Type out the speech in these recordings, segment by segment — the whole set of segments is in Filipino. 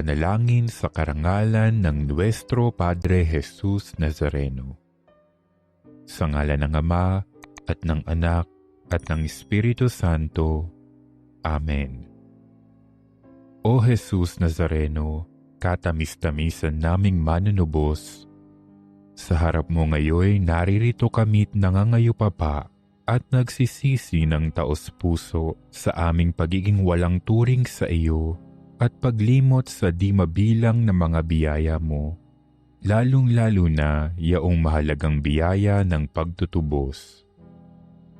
Panalangin sa karangalan ng Nuestro Padre Jesus Nazareno. Sa ngalan ng Ama at ng Anak at ng Espiritu Santo. Amen. O Jesus Nazareno, katamis-tamisan naming manunubos, sa harap mo ngayon naririto kami't nangangayupapa at nagsisisi ng taos-puso sa aming pagiging walang turing sa iyo at paglimot sa di mabilang na mga biyaya mo, lalong-lalo na yaong mahalagang biyaya ng pagtutubos.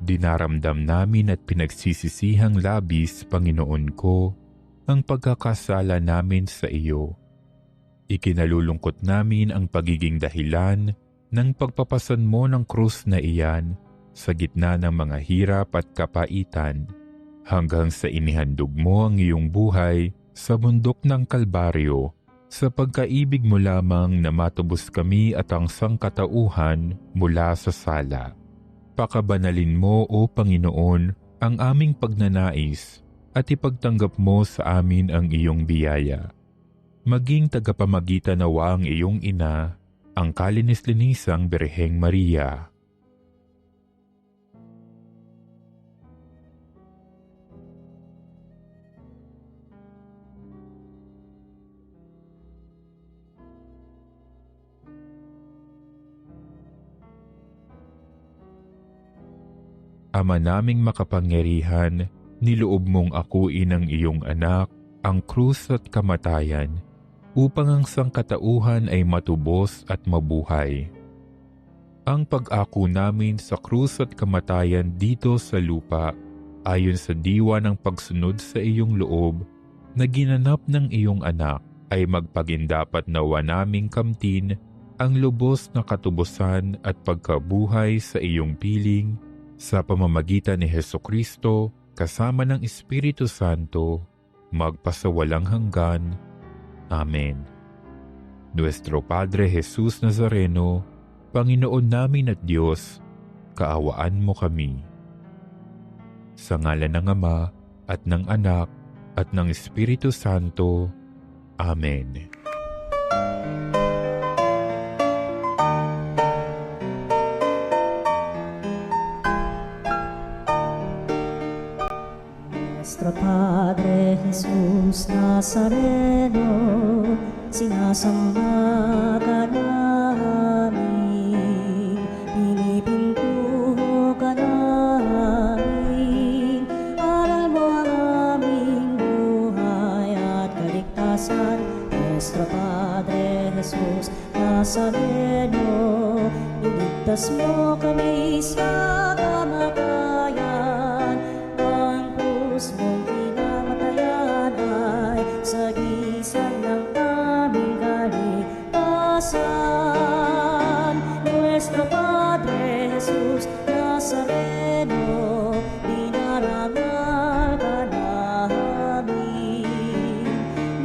Dinaramdam namin at pinagsisisihang labis, Panginoon ko, ang pagkakasala namin sa iyo. Ikinalulungkot namin ang pagiging dahilan ng pagpapasan mo ng krus na iyan sa gitna ng mga hirap at kapaitan hanggang sa inihandog mo ang iyong buhay sa bundok ng Kalbaryo, sa pagkaibig mo lamang na matubos kami at ang sangkatauhan mula sa sala. Pakabanalin mo, O Panginoon, ang aming pagnanais at ipagtanggap mo sa amin ang iyong biyaya. Maging tagapamagitan nawa ang iyong ina, ang kalinis-linisang Birheng Maria. Ama naming makapangyarihan, niloob mong akuin ang iyong anak, ang krus at kamatayan, upang ang sangkatauhan ay matubos at mabuhay. Ang pag-ako namin sa krus at kamatayan dito sa lupa, ayon sa diwa ng pagsunod sa iyong loob, na ginanap ng iyong anak, ay magpagindapat nawa naming kamtin ang lubos na katubusan at pagkabuhay sa iyong piling, sa pamamagitan ni Hesukristo kasama ng Espiritu Santo, magpasawalang hanggan. Amen. Nuestro Padre Jesus Nazareno, Panginoon namin at Diyos, kaawaan mo kami. Sa ngalan ng Ama at ng Anak at ng Espiritu Santo. Amen. Nuestro Padre Jesus Nazareno, sinasamba ka namin, pinipintuho ka namin, aral mo ang aming buhay at kaligtasan. Nuestro Padre Jesus Nazareno, iligtas mo kami sa kamatayan, ang krus mong pinamatayan ay sagisag ng aming kaligtasan. Nuestro Padre Jesus Nazareno, dinarangal ka namin.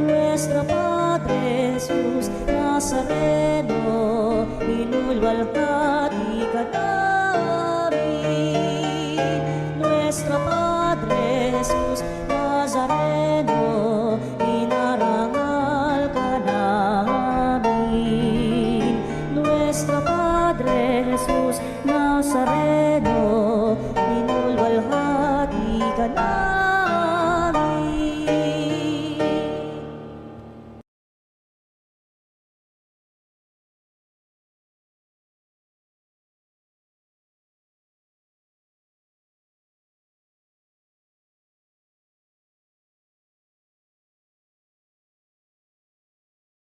Nuestro Padre Jesus Nazareno, inulwalhati ka namin. Nuestro Padre Jesus Nazareno, inarangal ka namin. Nuestro Padre Jesus Nazareno, inulwalhati ka namin.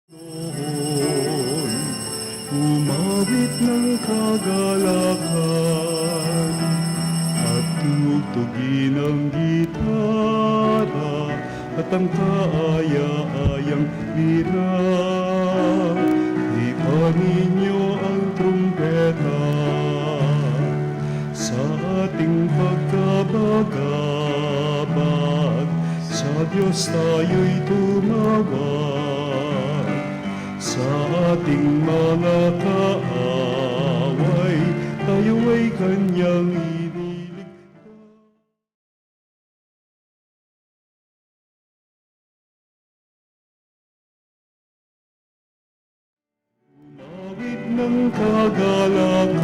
Noon, umawit ng kagalakan at tugtugin ang gitara at ang kaaya-ayang lira. Ipan ninyo ang trumpeta sa ating pagkabagabag. Sa Diyos tayo'y tumawag, sa ating mga kaaway, tayo ay Kanyang ng kagalakan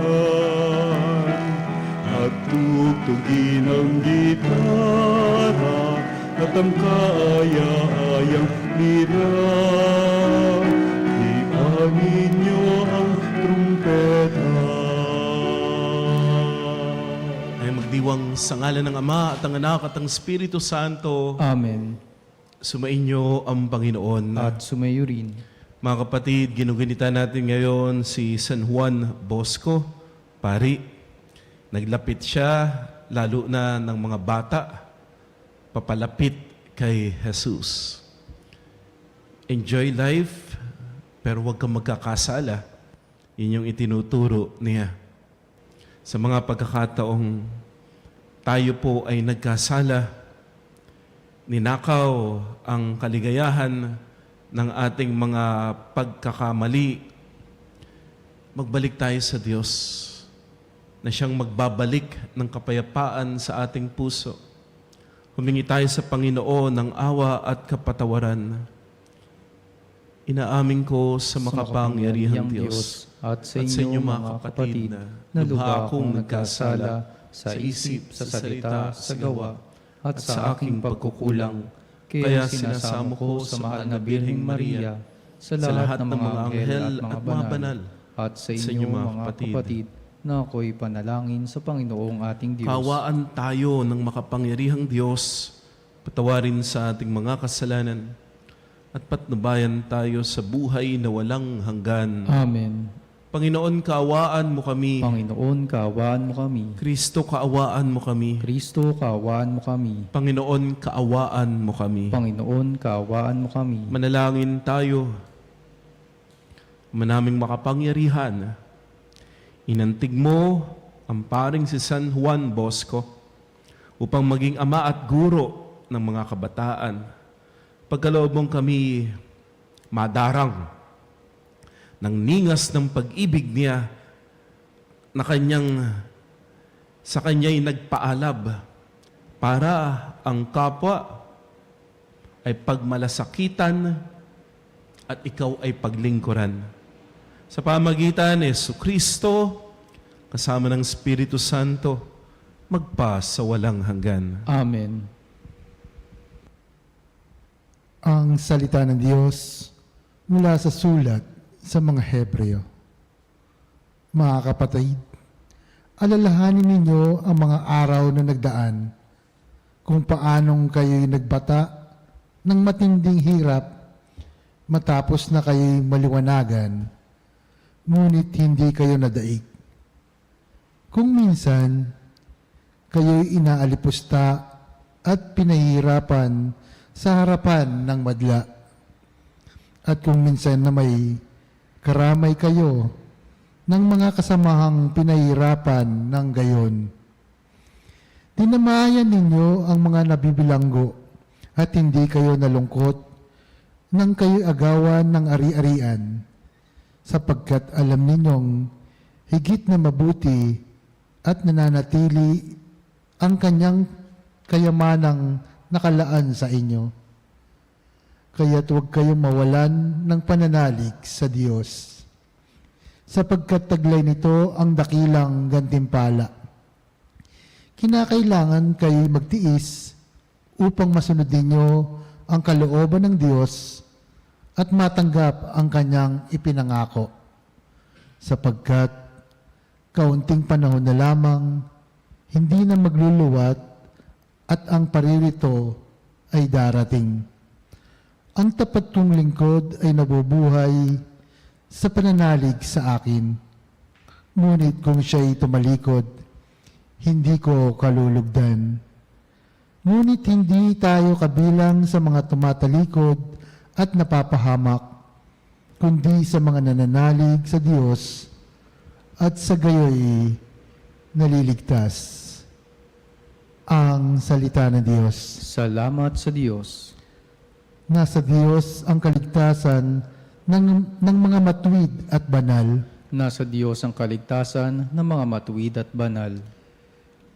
at tugtugin ang gitara at ang kaaya-ayang lira. Ianin niyo ang trumpeta. Ay magdiwang sa ngalan ng Ama at ang Anak at ang Espiritu Santo. Amen. Sumainyo ang Panginoon. At sumayo rin. Mga kapatid, ginugunita natin ngayon si San Juan Bosco, pari. Naglapit siya, lalo na ng mga bata, papalapit kay Jesus. Enjoy life, pero huwag kang magkakasala. Yun yung itinuturo niya. Sa mga pagkakataong tayo po ay nagkasala, ninakaw ang kaligayahan ng ating mga pagkakamali, magbalik tayo sa Diyos na siyang magbabalik ng kapayapaan sa ating puso. Humingi tayo sa Panginoon ng awa at kapatawaran. Inaamin ko sa makapangyarihang Diyos at sa inyo mga kapatid na lubha akong nagkasala sa isip, sa salita, sa gawa, at sa aking pagkukulang. Kaya sinasamo ko sa mahal na Birheng Maria, sa lahat ng mga anghel at mga banal, at sa inyo mga kapatid, na ako'y panalangin sa Panginoong ating Diyos. Kawaan tayo ng makapangyarihang Diyos, patawarin sa ating mga kasalanan, at patnubayan tayo sa buhay na walang hanggan. Amen. Panginoon, kaawaan mo kami. Panginoon, kaawaan mo kami. Kristo, kaawaan mo kami. Kristo, kaawaan mo kami. Panginoon, kaawaan mo kami. Panginoon, kaawaan mo kami. Manalangin tayo. Manaming makapangyarihan. Inantig mo ang paring si San Juan Bosco upang maging ama at guro ng mga kabataan. Pagkaloob mong kami madarang ng ningas ng pag-ibig niya na sa kanya'y nagpaalab para ang kapwa ay pagmalasakitan at ikaw ay paglingkuran. Sa pamagitan ni Jesucristo, kasama ng Espiritu Santo, magpa sa walang hanggan. Amen. Ang salita ng Diyos mula sa sulat sa mga Hebreo. Mga kapatid, alalahanin ninyo ang mga araw na nagdaan, kung paanong kayo'y nagbata ng matinding hirap matapos na kayo'y maliwanagan, ngunit hindi kayo nadaig. Kung minsan, kayo'y inaalipusta at pinahihirapan sa harapan ng madla, at kung minsan na may karamay kayo ng mga kasamahang pinahirapan ng gayon. Dinamayan ninyo ang mga nabibilanggo at hindi kayo nalungkot nang kayo agawan ng ari-arian, sapagkat alam ninyong higit na mabuti at nananatili ang kanyang kayamanang nakalaan sa inyo. Kaya't huwag kayong mawalan ng pananalig sa Diyos, sapagkat taglay nito ang dakilang gantimpala. Kinakailangan kayo magtiis upang masunod ninyo ang kalooban ng Diyos at matanggap ang kanyang ipinangako, sapagkat kaunting panahon na lamang, hindi na magluluwat at ang paririto ay darating. Ang tapat kong lingkod ay nabubuhay sa pananalig sa akin. Ngunit kung siya'y tumalikod, hindi ko kalulugdan. Ngunit hindi tayo kabilang sa mga tumatalikod at napapahamak, kundi sa mga nananalig sa Diyos at sa gayoy naliligtas. Ang salita ng Diyos. Salamat sa Diyos. Nasa Diyos ang kaligtasan ng mga matuwid at banal. Nasa Diyos ang kaligtasan ng mga matuwid at banal.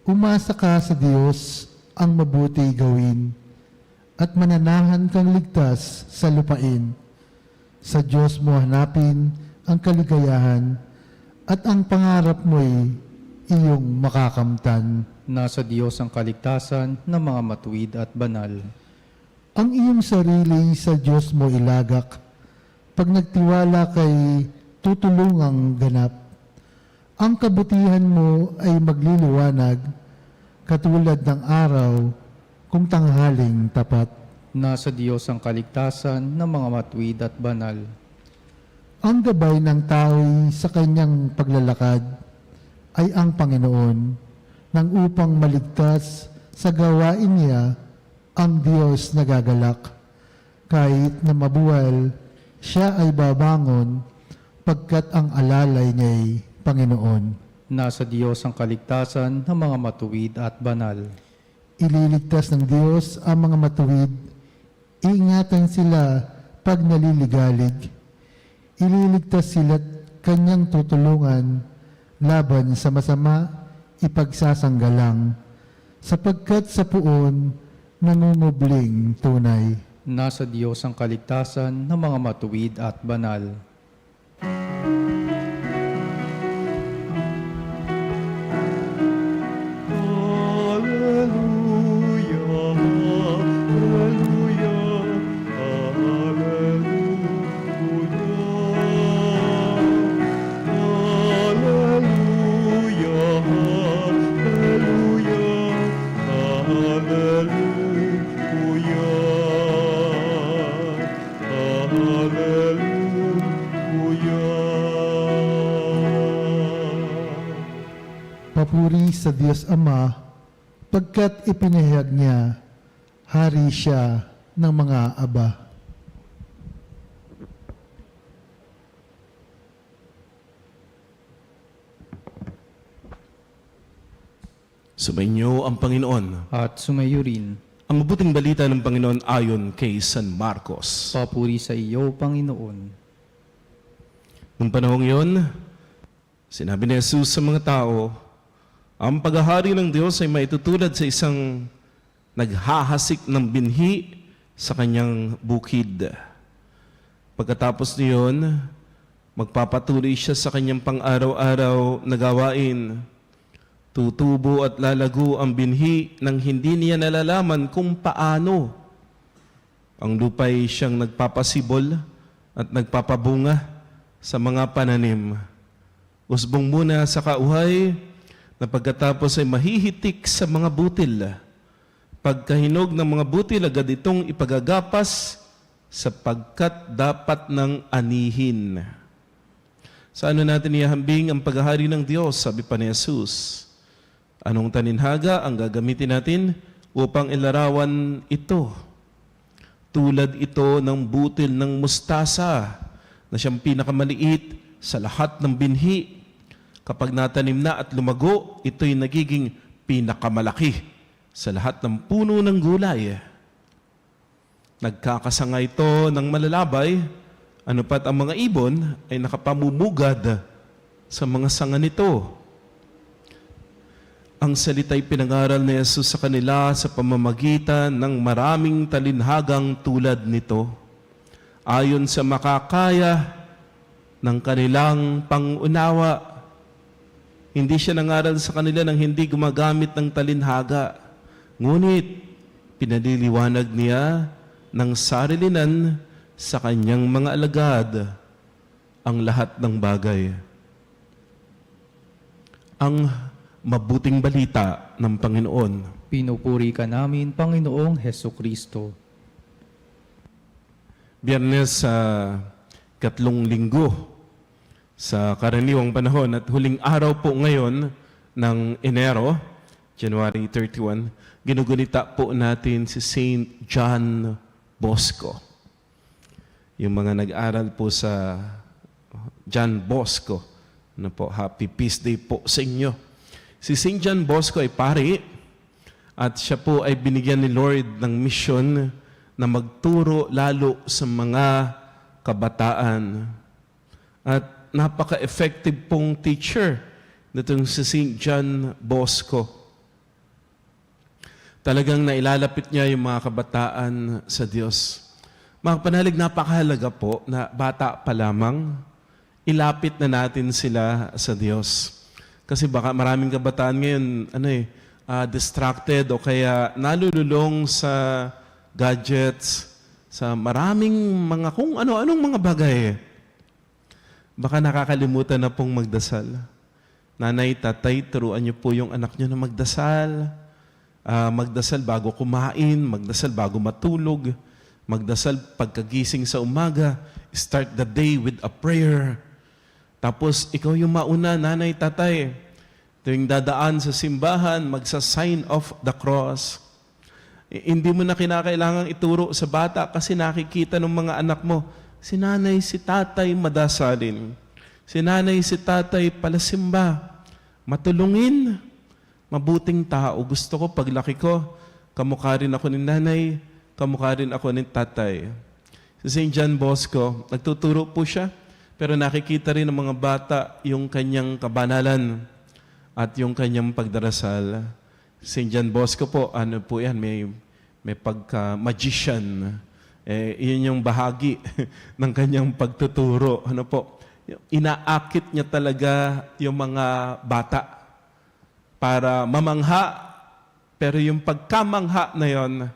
Umasa ka sa Diyos ang mabuti gawin at mananahan kang ligtas sa lupain. Sa Diyos mo hanapin ang kaligayahan at ang pangarap mo'y iyong makakamtan. Nasa Diyos ang kaligtasan ng mga matuwid at banal. Ang iyong sarili sa Diyos mo ilagak, pag nagtiwala kay tutulungang ganap. Ang kabutihan mo ay magliliwanag, katulad ng araw kung tanghaling tapat. Nasa Diyos ang kaligtasan ng mga matuwid at banal. Ang gabay ng tao'y sa kanyang paglalakad ay ang Panginoon, nang upang maligtas sa gawain niya ang Diyos nagagalak. Kahit na mabuwal, siya ay babangon pagkat ang alalay niya'y Panginoon. Nasa Diyos ang kaligtasan ng mga matuwid at banal. Ililigtas ng Diyos ang mga matuwid, iingatan sila pag naliligalig. Ililigtas sila't kanyang tutulungan, laban sa masama, ipagsasanggalang, sapagkat sa puon, nangungubling tunay. Nasa Diyos ang kaligtasan ng mga matuwid at banal. Papuri sa Diyos Ama, pagkat ipinahayag niya, hari siya ng mga aba. Sumainyo ang Panginoon. At sumayo rin. Ang mabuting balita ng Panginoon ayon kay San Marcos. Papuri sa iyo, Panginoon. Noong panahong yun, sinabi ni Jesus sa mga tao, ang paghahari ng Diyos ay maitutulad sa isang naghahasik ng binhi sa kanyang bukid. Pagkatapos niyon, magpapatuloy siya sa kanyang pang-araw-araw na gawain. Tutubo at lalago ang binhi nang hindi niya nalalaman kung paano. Ang lupa'y siyang nagpapasibol at nagpapabunga sa mga pananim. Usbong muna sa kauhay, na pagkatapos ay mahihitik sa mga butil. Pagkahinog ng mga butil, agad itong ipagagapas sapagkat dapat ng anihin. Sa ano natin ihahambing ang paghahari ng Diyos, sabi pa ni Jesus. Anong taninhaga ang gagamitin natin upang ilarawan ito? Tulad ito ng butil ng mustasa na siyang pinakamaliit sa lahat ng binhi. Kapag natanim na at lumago, ito'y nagiging pinakamalaki sa lahat ng puno ng gulay. Nagkakasanga ito ng malalabay, ano pat ang mga ibon ay nakapamumugad sa mga sanga nito. Ang salita'y pinangaral ni Jesus sa kanila sa pamamagitan ng maraming talinhagang tulad nito, ayon sa makakaya ng kanilang pangunawa. Hindi siya nangaral sa kanila nang hindi gumagamit ng talinhaga. Ngunit, pinaliliwanag niya ng sarilinan sa kanyang mga alagad ang lahat ng bagay. Ang mabuting balita ng Panginoon. Pinupuri ka namin, Panginoong Hesukristo. Biyernes sa katlong linggo sa karaniwang panahon at huling araw po ngayon ng Enero, January 31, ginugunita po natin si Saint John Bosco. Yung mga nag-aral po sa John Bosco, ano po, happy feast day po sa inyo. Si Saint John Bosco ay pari at siya po ay binigyan ni Lord ng mission na magturo lalo sa mga kabataan. At napaka-effective pong teacher nitong si St. John Bosco. Talagang nailalapit niya yung mga kabataan sa Diyos. Mga kapanalig, napakahalaga po na bata pa lamang, ilapit na natin sila sa Diyos. Kasi baka maraming kabataan ngayon, distracted o kaya nalululong sa gadgets, sa maraming mga kung ano-anong mga bagay. Baka nakakalimutan na pong magdasal. Nanay, tatay, turuan niyo po yung anak niyo na magdasal. Magdasal bago kumain, magdasal bago matulog, magdasal pagkagising sa umaga, start the day with a prayer. Tapos ikaw yung mauna, nanay, tatay, tuwing dadaan sa simbahan, magsa-sign of the cross. Hindi mo na kinakailangang ituro sa bata kasi nakikita ng mga anak mo, si nanay, si tatay madasalin. Si nanay, si tatay palasimba. Matulungin. Mabuting tao. Gusto ko paglaki ko, kamukha rin ako ni nanay, kamukha rin ako ni tatay. Si St. John Bosco, nagtuturo po siya, pero nakikita rin ng mga bata yung kanyang kabanalan at yung kanyang pagdarasal. St. John Bosco po, ano po yan, may pagka-magician. Yun yung bahagi ng kanyang pagtuturo. Ano po? Inaakit niya talaga yung mga bata para mamangha, pero yung pagkamangha na yon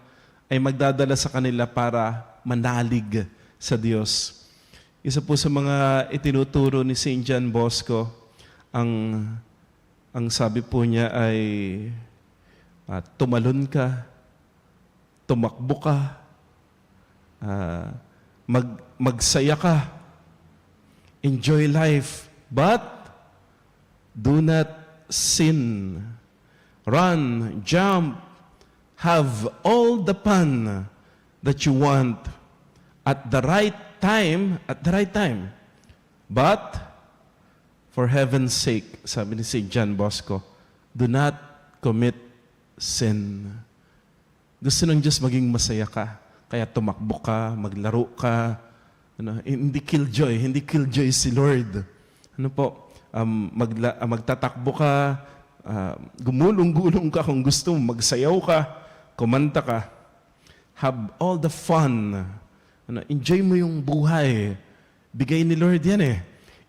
ay magdadala sa kanila para manalig sa Diyos. Isa po sa mga itinuturo ni St. John Bosco, ang sabi po niya ay tumalon ka, tumakbo ka, magsaya ka, enjoy life, but do not sin. Run, jump, have all the fun that you want at the right time, But, for heaven's sake, sabi ni St. John Bosco, do not commit sin. Gusto ng Diyos maging masaya ka. Kaya tumakbo ka, maglaro ka. Hindi killjoy si Lord. Magtatakbo ka, gumulong-gulong ka kung gusto mo, magsayaw ka, kumanta ka. Have all the fun. Enjoy mo yung buhay. Bigay ni Lord yan eh.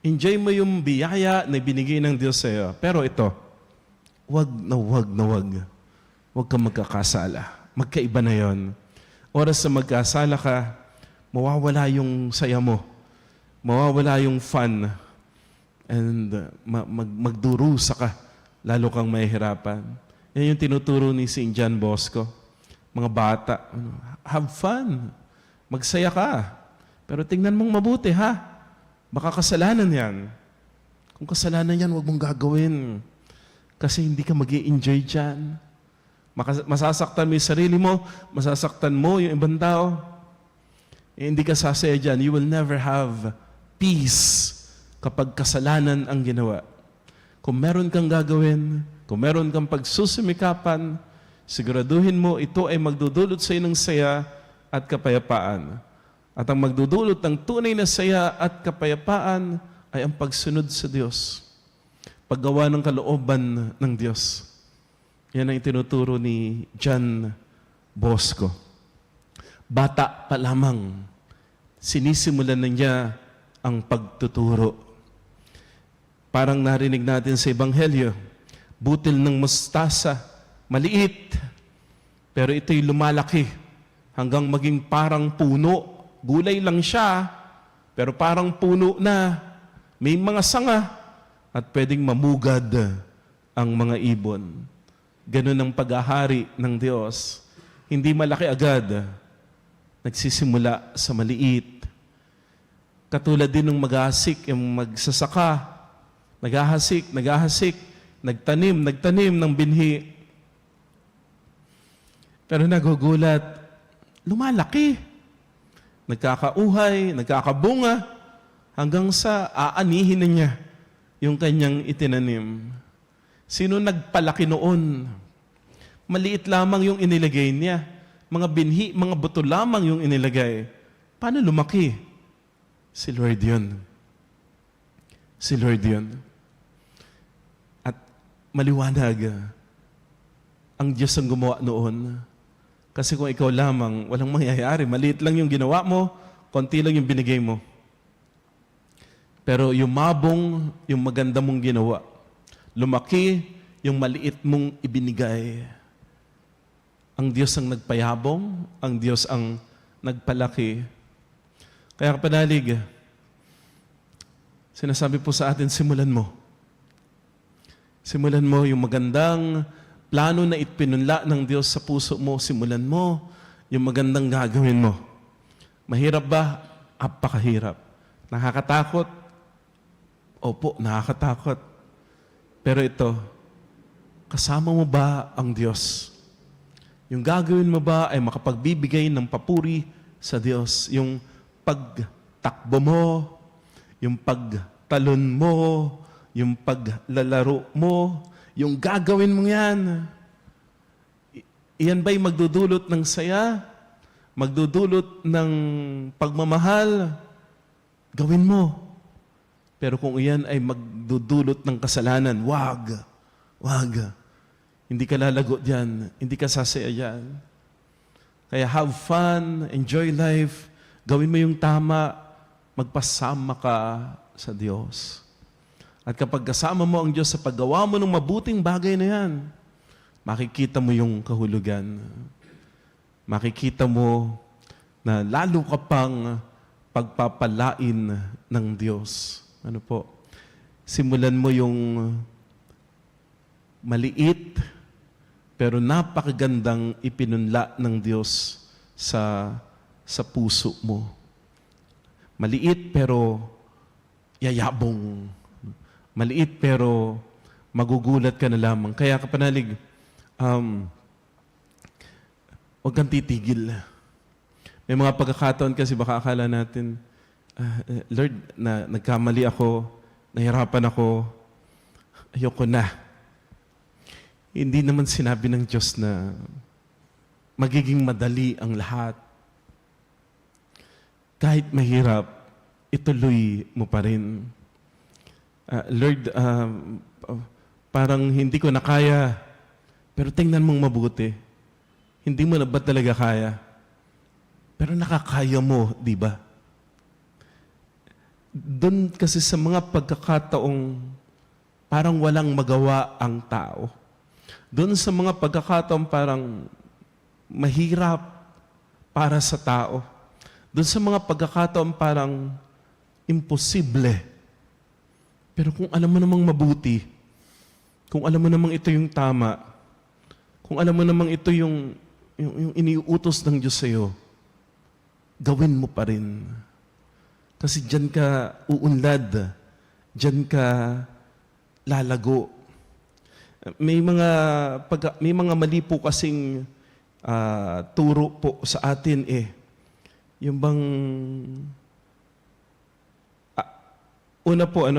Enjoy mo yung biyaya na binigay ng Diyos sa iyo. Pero ito, wag. Huwag kang magkakasala. Magkaiba na yon. Oras na magkasala ka, mawawala yung saya mo. Mawawala yung fun. And magdurusa ka. Lalo kang mahihirapan. Yan yung tinuturo ni St. John Bosco. Mga bata, have fun. Magsaya ka. Pero tingnan mong mabuti, ha? Baka kasalanan yan. Kung kasalanan yan, huwag mong gagawin. Kasi hindi ka mag-i-enjoy dyan. Masasaktan mo yung sarili mo, masasaktan mo yung ibang tao. Hindi ka sasaya dyan. You will never have peace kapag kasalanan ang ginawa. Kung meron kang gagawin, kung meron kang pagsusumikapan, siguraduhin mo ito ay magdudulot sa iyo ng saya at kapayapaan. At ang magdudulot ng tunay na saya at kapayapaan ay ang pagsunod sa Diyos. Paggawa ng kalooban ng Diyos. Yan ang itinuturo ni John Bosco. Bata pa lamang, sinisimulan na niya ang pagtuturo. Parang narinig natin sa Ebanghelyo, butil ng mustasa, maliit, pero ito'y lumalaki hanggang maging parang puno. Gulay lang siya, pero parang puno na. May mga sanga at pwedeng mamugad ang mga ibon. Ganun ang paghahari ng Diyos. Hindi malaki agad. Nagsisimula sa maliit. Katulad din ng mag-ahasik, yung magsasaka. Nag-ahasik, nagtanim ng binhi. Pero nagugulat, lumalaki. Nagkakauhay, nagkakabunga, hanggang sa aanihin na niya yung kanyang itinanim. Sino nagpalaki noon? Maliit lamang yung inilagay niya. Mga binhi, mga buto lamang yung inilagay. Paano lumaki? Si Lord yun. Si Lord yun. At maliwanag, ang Diyos ang gumawa noon. Kasi kung ikaw lamang, walang mangyayari. Maliit lang yung ginawa mo, konti lang yung binigay mo. Pero yumabong yung maganda mong ginawa. Lumaki yung maliit mong ibinigay. Ang Diyos ang nagpayabong, ang Diyos ang nagpalaki. Kaya kapanalig, sinasabi po sa atin, simulan mo. Simulan mo yung magandang plano na ipinunla ng Diyos sa puso mo. Simulan mo yung magandang gagawin mo. Mahirap ba? Apakahirap. Nakakatakot? Opo, nakakatakot. Pero ito, kasama mo ba ang Diyos? Yung gagawin mo ba ay makapagbibigay ng papuri sa Diyos? Yung pagtakbo mo, yung pagtalon mo, yung paglalaro mo, yung gagawin mo yan. Iyan ba'y magdudulot ng saya? Magdudulot ng pagmamahal? Gawin mo. Pero kung iyan ay magdudulot ng kasalanan, wag. Wag. Hindi ka lalago diyan. Hindi ka sasaya diyan. Kaya have fun, enjoy life, gawin mo yung tama, magpasama ka sa Diyos. At kapag kasama mo ang Diyos sa paggawa mo ng mabuting bagay na yan, makikita mo yung kahulugan. Makikita mo na lalo ka pang pagpapalain ng Diyos. Ano po? Simulan mo yung maliit pero napakagandang ipinunla ng Diyos sa puso mo. Maliit pero yayabong. Maliit pero magugulat ka na lamang. Kaya kapanalig, huwag kang titigil. May mga pagkakataon kasi baka akala natin, Lord, nagkamali ako, nahirapan ako, ayoko na. Hindi naman sinabi ng Diyos na magiging madali ang lahat. Kahit mahirap, ituloy mo pa rin. Lord, parang hindi ko na kaya, pero tingnan mong mabuti. Hindi mo na ba talaga kaya? Pero nakakaya mo, di ba? Doon kasi sa mga pagkakataong parang walang magawa ang tao. Doon sa mga pagkakataong parang mahirap para sa tao. Doon sa mga pagkakataong parang imposible. Pero kung alam mo namang mabuti, kung alam mo namang ito yung tama, kung alam mo namang ito yung iniuutos ng Diyos sa'yo, gawin mo pa rin. Kasi dyan ka uunlad, dyan ka lalago. May mga mali po kasing turo po sa atin Yung bang una po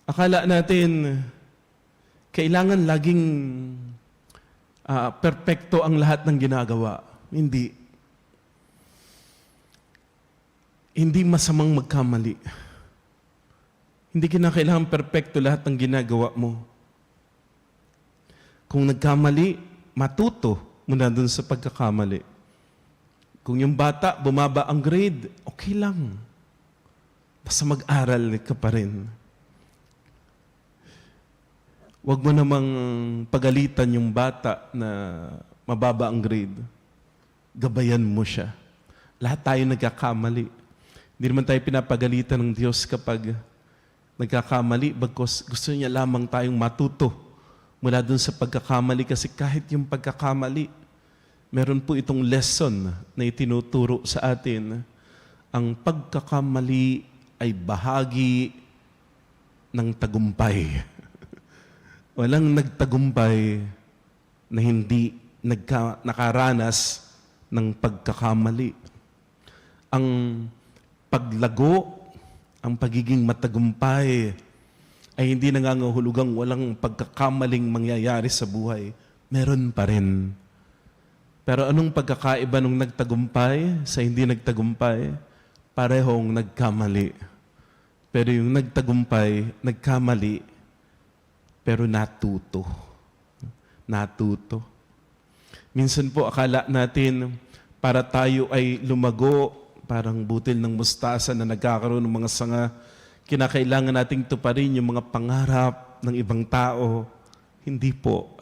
akala natin kailangan laging perpekto ang lahat ng ginagawa. Hindi. Hindi masamang magkamali. Hindi kinakailangan perpekto lahat ng ginagawa mo. Kung nagkamali, matuto muna dun sa pagkakamali. Kung yung bata, bumaba ang grade, okay lang. Basta mag-aral ka pa rin. Huwag mo namang pagalitan yung bata na mababa ang grade. Gabayan mo siya. Lahat tayo nagkakamali. Hindi naman tayo pinapagalitan ng Diyos kapag nagkakamali, bagkus gusto niya lamang tayong matuto mula dun sa pagkakamali, kasi kahit yung pagkakamali, meron po itong lesson na itinuturo sa atin. Ang pagkakamali ay bahagi ng tagumpay. Walang nagtagumpay na hindi nakaranas ng pagkakamali. Ang paglago, ang pagiging matagumpay ay hindi nangangahulugang walang pagkakamaling mangyayari sa buhay. Meron pa rin. Pero anong pagkakaiba nung nagtagumpay sa hindi nagtagumpay? Parehong nagkamali. Pero yung nagtagumpay, nagkamali, pero natuto. Natuto. Minsan po akala natin para tayo ay lumago, parang butil ng mustasa na nagkakaroon ng mga sanga. Kinakailangan nating tuparin yung mga pangarap ng ibang tao. Hindi po.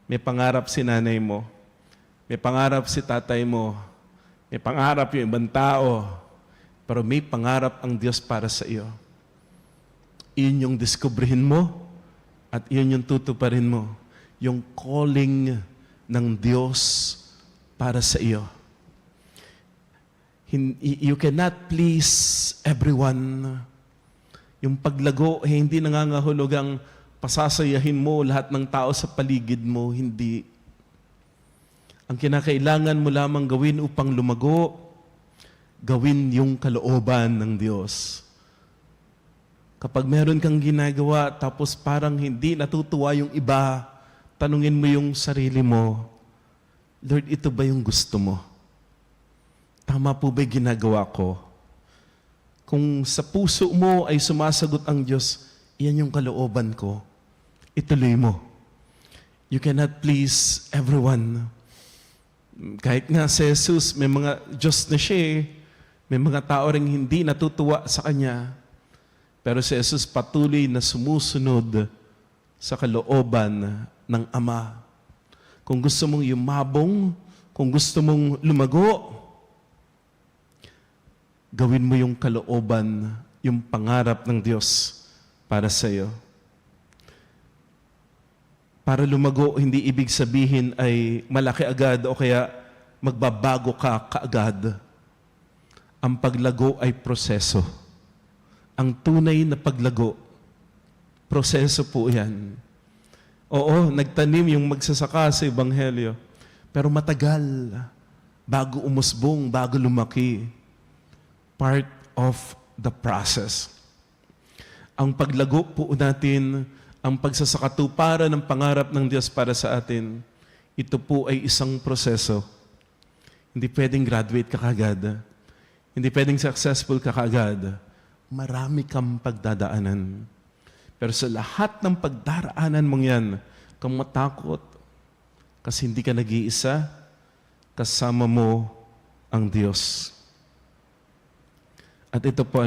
May pangarap si nanay mo. May pangarap si tatay mo. May pangarap yung ibang tao. Pero may pangarap ang Diyos para sa iyo. Iyon yung diskubrihin mo at iyon yung tutuparin mo. Yung calling ng Diyos para sa iyo. You cannot please everyone. Yung paglago, hindi nangangahulog ang pasasayahin mo lahat ng tao sa paligid mo. Hindi. Ang kinakailangan mo lamang gawin upang lumago, gawin yung kalooban ng Diyos. Kapag meron kang ginagawa, tapos parang hindi natutuwa yung iba, tanungin mo yung sarili mo, Lord, ito ba yung gusto mo? Tama po ba'y ginagawa ko? Kung sa puso mo ay sumasagot ang Diyos, iyan yung kalooban ko. Ituloy mo. You cannot please everyone. Kahit nga si Jesus, may mga Diyos na siya, may mga tao ring hindi natutuwa sa Kanya. Pero si Jesus patuloy na sumusunod sa kalooban ng Ama. Kung gusto mong yumabong, kung gusto mong lumago, gawin mo yung kalooban, yung pangarap ng Diyos para sa iyo. Para lumago, hindi ibig sabihin ay malaki agad o kaya magbabago ka kaagad. Ang paglago ay proseso. Ang tunay na paglago, proseso po yan. Oo, nagtanim yung magsasaka sa Ebanghelyo. Pero matagal, bago umusbong, bago lumaki. Part of the process. Ang paglago po natin, ang pagsasakatuparan ng pangarap ng Diyos para sa atin, ito po ay isang proseso. Hindi pwedeng graduate ka kagad. Hindi pwedeng successful ka kagad. Marami kang pagdadaanan. Pero sa lahat ng pagdaraanan mong yan, kang matakot kasi hindi ka nag-iisa, kasama mo ang Diyos. At ito po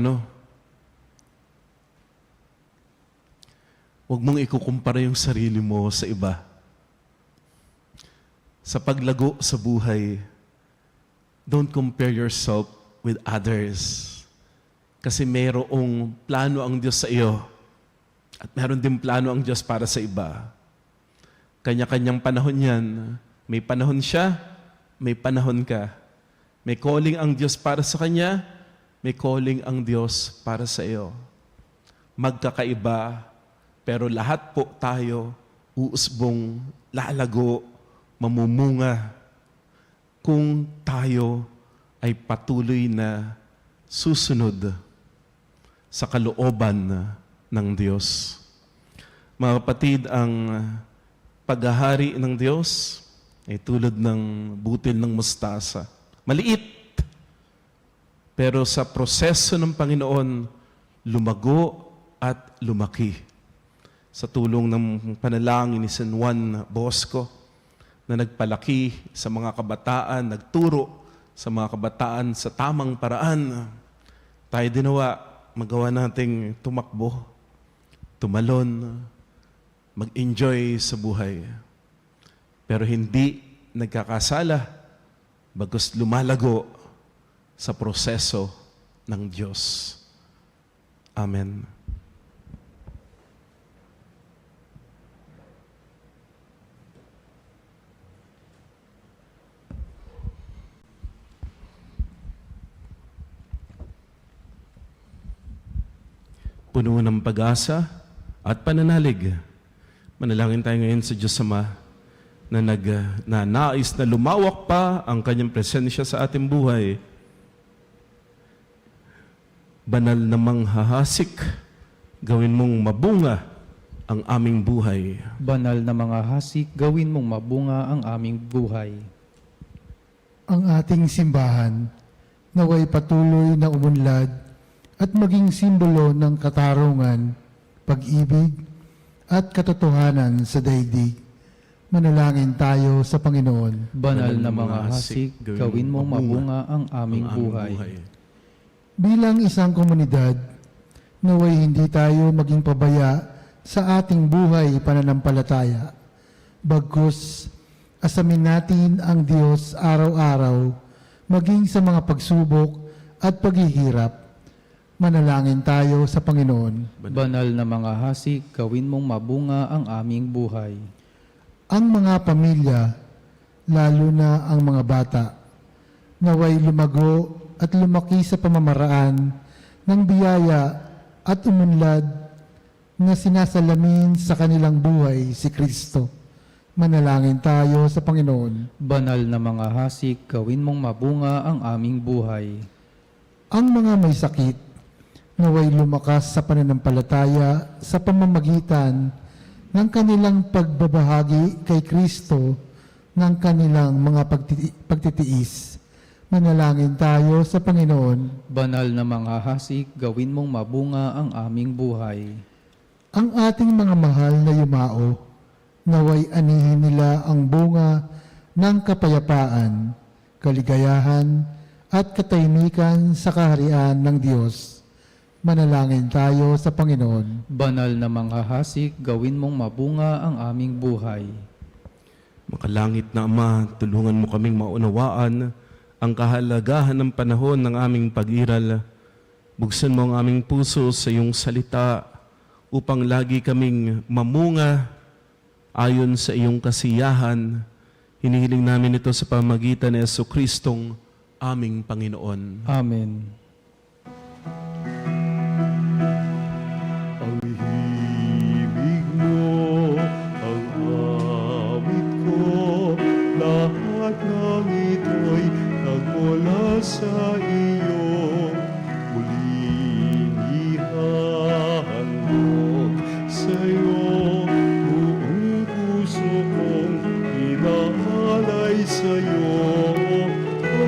huwag mong ikukumpara yung sarili mo sa iba. Sa paglago sa buhay, don't compare yourself with others. Kasi mayroong plano ang Diyos sa iyo at meron din plano ang Diyos para sa iba. Kanya-kanyang panahon yan. May panahon siya, may panahon ka. May calling ang Diyos para sa Kanya, may calling ang Diyos para sa iyo. Magkakaiba, pero lahat po tayo uusbong, lalago, mamumunga kung tayo ay patuloy na susunod sa kalooban ng Diyos. Mga kapatid, ang paghahari ng Diyos ay tulad ng butil ng mustasa. Maliit, pero sa proseso ng Panginoon, lumago at lumaki. Sa tulong ng panalangin ni San Juan Bosco, na nagpalaki sa mga kabataan, nagturo sa mga kabataan sa tamang paraan, tayo dinawa, magawa nating tumakbo, tumalon, mag-enjoy sa buhay. Pero hindi nagkakasala, bagkus lumalago sa proseso ng Diyos. Amen. Puno ng pag-asa at pananalig. Manalangin tayo ngayon sa Diyos Ama na nais na lumawak pa ang Kanyang presensya sa ating buhay. Banal na manghahasik, gawin mong mabunga ang aming buhay. Banal na mga hasik, gawin mong mabunga ang aming buhay. Ang ating simbahan naway patuloy na umunlad at maging simbolo ng katarungan, pag-ibig at katotohanan sa daigdig. Manalangin tayo sa Panginoon. Banal na mga hasik, gawin mong mabunga ang aming buhay. Bilang isang komunidad, naway hindi tayo maging pabaya sa ating buhay pananampalataya. Bagkus, asamin natin ang Diyos araw-araw, maging sa mga pagsubok at paghihirap. Manalangin tayo sa Panginoon. Banal na mga hasik, gawin mong mabunga ang aming buhay. Ang mga pamilya, lalo na ang mga bata, naway lumago at lumaki sa pamamaraan ng biyaya at umunlad na sinasalamin sa kanilang buhay si Kristo. Manalangin tayo sa Panginoon. Banal na mga hasik, gawin mong mabunga ang aming buhay. Ang mga may sakit, naway lumakas sa pananampalataya sa pamamagitan ng kanilang pagbabahagi kay Kristo ng kanilang mga pagtitiis. Manalangin tayo sa Panginoon. Banal na mga hasik, gawin mong mabunga ang aming buhay. Ang ating mga mahal na yumao, naway anihin nila ang bunga ng kapayapaan, kaligayahan, at katahimikan sa kaharian ng Diyos. Manalangin tayo sa Panginoon. Banal na mga hasik, gawin mong mabunga ang aming buhay. Makalangit na Ama, tulungan mo kaming maunawaan ang kahalagahan ng panahon ng aming pag-iral. Buksan mo ang aming puso sa iyong salita upang lagi kaming mamunga ayon sa iyong kasiyahan. Hinihiling namin ito sa pamamagitan ni Jesucristong aming Panginoon. Amen. Ang himig mo, ang awit ko, lahat ng ito'y nagmula sa iyo. Muling ihahandog sa iyo, buong puso kong inaalay sa iyo. O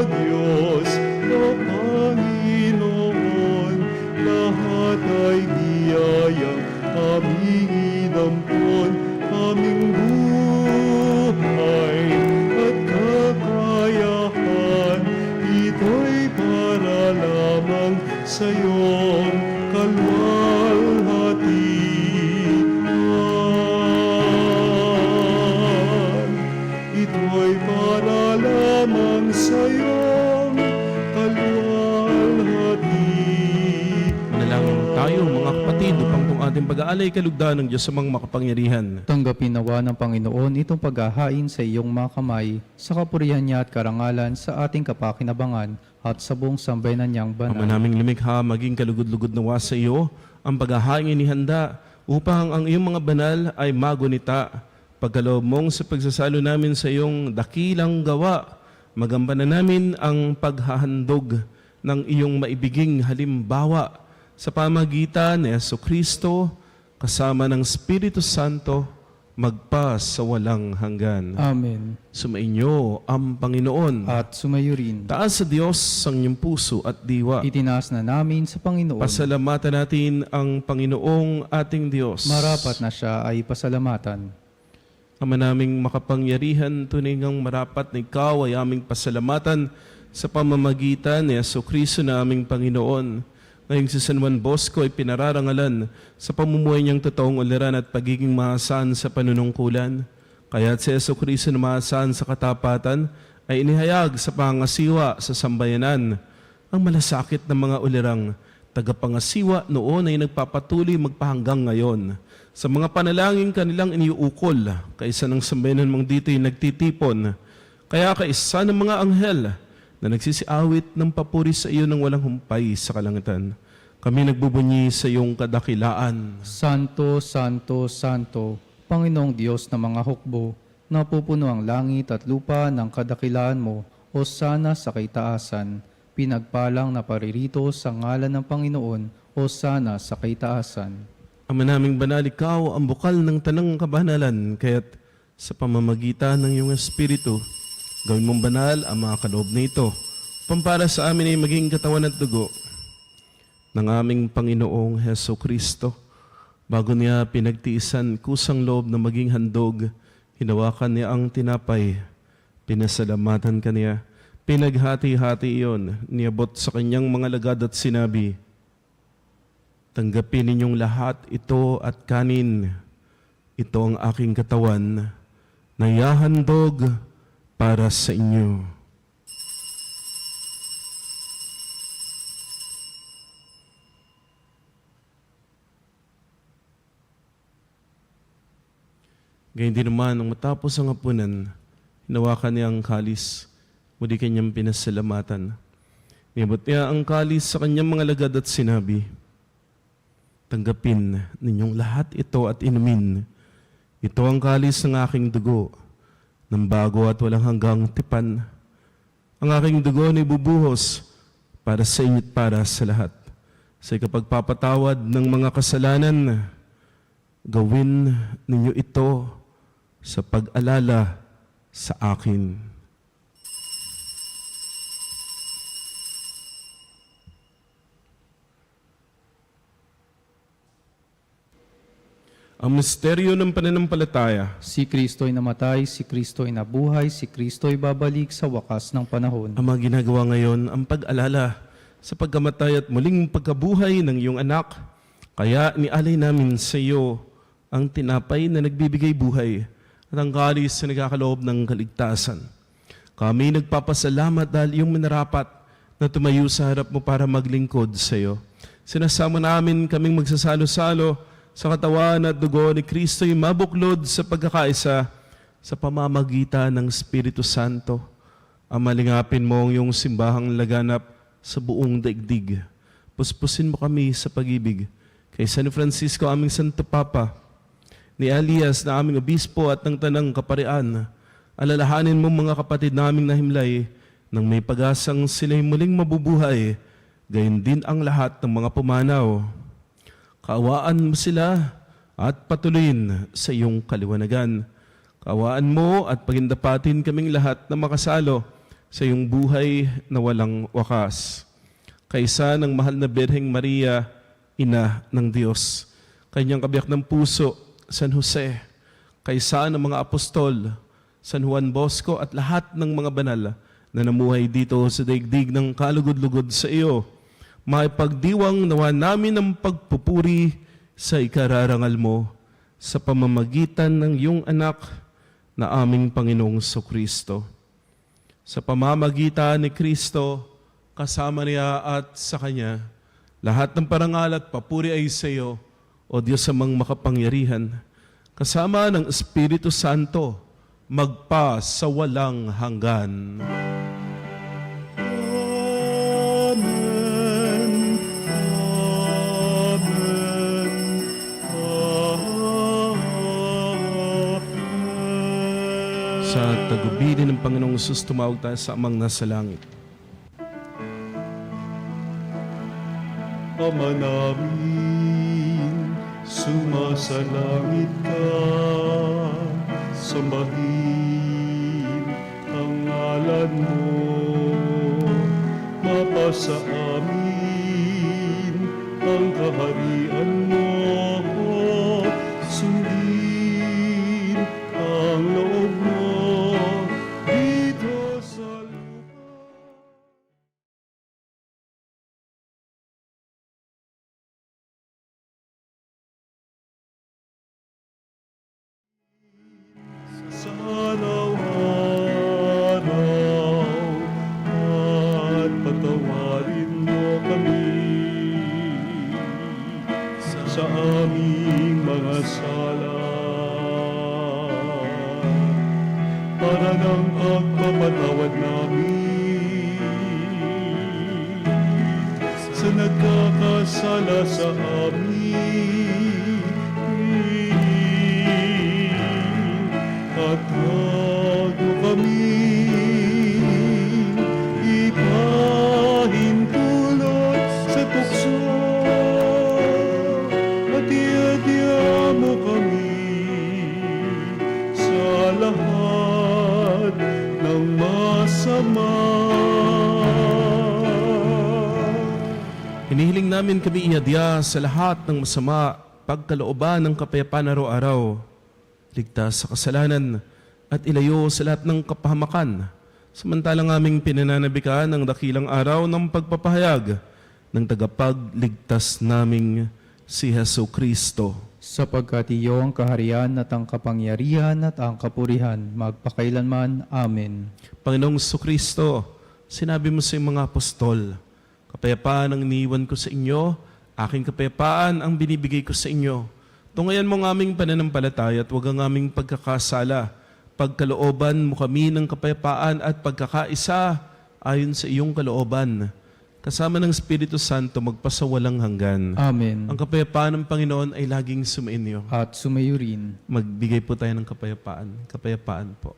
Diyos na Panginoon, lahat ay biyayang aming inampon, aming buhay at kakayahan. Ito'y para lamang sa iyong kalwalhatian. Ito'y para lamang sa iyong kalwalhatian. Manalangin tayo mga kapatid upang itong ating pag-aalay kalugdan ng Diyos sa mga makapangyarihan. Tanggapin nawa ng Panginoon itong paghahain sa iyong mga kamay, sa kapurihan niya at karangalan sa ating kapakinabangan at sa buong sambayanan niyang Ama banal. naming lumikha, maging kalugod-lugod nawa sa iyo ang paghahain inihanda upang ang iyong mga banal ay magunita. Pagkaloob mong sa pagsasalo namin sa iyong dakilang gawa, magampanan namin ang paghahandog ng iyong maibiging halimbawa sa pamagitan ni Jesucristo kasama ng Espiritu Santo magpa sa walang hanggan. Amen. Sumainyo ang Panginoon. At sumayo rin. Taas sa Diyos ang iyong puso at diwa. Itinaas na namin sa Panginoon. Pasalamatan natin ang Panginoong ating Diyos. Marapat na siya ay pasalamatan. Ama naming makapangyarihan, tunay ngang marapat na ikaw ay aming pasalamatan sa pamamagitan ni Jesucristo na aming Panginoon. Ngayong si San Juan Bosco ay pinararangalan sa pamumuhay niyang totoong uliran at pagiging maasahan sa panunungkulan. Kaya't si Jesucristo na maasahan sa katapatan ay inihayag sa pangasiwa sa sambayanan. Ang malasakit ng mga ulirang tagapangasiwa noon ay nagpapatuloy magpahanggang ngayon. Sa mga panalangin kanilang iniuukol, kaysa ng sambayanan mong dito'y nagtitipon. Kaya kaisa ng mga anghel na nagsisiawit ng papuri sa iyo ng walang humpay sa kalangitan. Kami nagbubunyi sa iyong kadakilaan. Santo, Santo, Santo, Panginoong Diyos ng mga hukbo, napupuno ang langit at lupa ng kadakilaan mo, o sana sa kaitaasan. Pinagpalang na paririto sa ngalan ng Panginoon, o sana sa kaitaasan. Ama naming banal, ikaw ang bukal ng tanang kabanalan, kaya't sa pamamagitan ng iyong Espiritu, gawin mong banal ang mga kaloob na ito, pampara sa amin ay maging katawan at dugo ng aming Panginoong Hesukristo. Bago niya pinagtiisan kusang loob na maging handog, hinawakan niya ang tinapay, pinasalamatan kaniya, pinaghati-hati iyon, niabot sa kanyang mga lagad at sinabi, "Tanggapin ninyong lahat ito at kanin. Ito ang aking katawan na ihahandog para sa inyo." Gayun din naman, nung matapos ang hapunan, hinawakan niya ang kalis, muli kanyang pinasalamatan. Niabot niya ang kalis sa kanyang mga lagad at sinabi, "Tanggapin ninyong lahat ito at inumin. Ito ang kalis ng aking dugo, ng bago at walang hanggang tipan. Ang aking dugo na ibubuhos para sa inyo at para sa lahat. Sa ikapagpapatawad ng mga kasalanan, gawin ninyo ito sa pag-alala sa akin." Ang misteryo ng pananampalataya. Si Kristo'y namatay, si Kristo'y nabuhay, si Kristo'y babalik sa wakas ng panahon. Ang mga ginagawa ngayon, ang pag-alala sa pagkamatay at muling pagkabuhay ng iyong anak. Kaya nialay namin sa iyo ang tinapay na nagbibigay buhay at ang kalis na nagkakaloob ng kaligtasan. Kami nagpapasalamat dahil iyong minarapat na tumayo sa harap mo para maglingkod sa iyo. Sinasama namin kaming magsasalo-salo sa katawan at dugo ni Kristo'y mabuklod sa pagkakaisa sa pamamagitan ng Espiritu Santo. Amalingapin mo ang iyong simbahang laganap sa buong daigdig. Puspusin mo kami sa pag-ibig. Kay San Francisco, aming Santo Papa, ni Elias na aming obispo at ng tanang kaparian, alalahanin mo mga kapatid naming nahimlay nang may pag-asang sila'y muling mabubuhay, gayon din ang lahat ng mga pumanaw. Kaawaan mo sila at patuloyin sa iyong kaliwanagan. Kaawaan mo at pagindapatin kaming lahat na makasalo sa iyong buhay na walang wakas. Kaysa ng mahal na Birheng Maria, Ina ng Diyos, kanyang kabiyak ng puso, San Jose, kaysa ng mga apostol, San Juan Bosco at lahat ng mga banal na namuhay dito sa daigdig ng kalugod-lugod sa iyo, maipagdiwang nawa namin ang pagpupuri sa ikararangal mo sa pamamagitan ng iyong anak na aming Panginoong Kristo. Sa pamamagitan ni Kristo, kasama niya at sa Kanya, lahat ng parangal at papuri ay sa iyo, O Diyos amang makapangyarihan, kasama ng Espiritu Santo, magpa sa walang hanggan. Amen. Amen. Amen. Sa tagubilin ng Panginoong Jesus, tumawag tayo sa Amang nasa langit. Ama namin, sumasalangit ka, sambahin ang ngalan mo, mapasa amin ang kaharian mo, sundin ang loob mo dito sa lupa. Sa araw-araw at patawarin mo kami sa aming mga sala para ng pagpapatawad namin sa nagkakasala sa amin. At huwag mo kami ipahintulot sa tukso, at iadya mo kami sa lahat ng masama. Hinihiling namin kami iadya sa lahat ng masama pagkalooban ng kapayapaan araw-araw, ligtas sa kasalanan at ilayo sa lahat ng kapahamakan, samantalang aming pinananabikan ng dakilang araw ng pagpapahayag ng tagapagligtas naming si Hesu Kristo. Sapagkat iyo ang kaharian at ang kapangyarihan at ang kapurihan, magpakailanman. Amen. Panginoong Kristo, sinabi mo sa iyong mga apostol, kapayapaan ang iniwan ko sa inyo, aking kapayapaan ang binibigay ko sa inyo. Tungayan mo ang aming pananampalataya at huwag ang aming pagkakasala. Pagkalooban mo kami ng kapayapaan at pagkakaisa ayon sa iyong kalooban. Kasama ng Espiritu Santo magpasawalang hanggan. Amen. Ang kapayapaan ng Panginoon ay laging sumainyo. At sumayo rin. Magbigay po tayo ng kapayapaan. Kapayapaan po.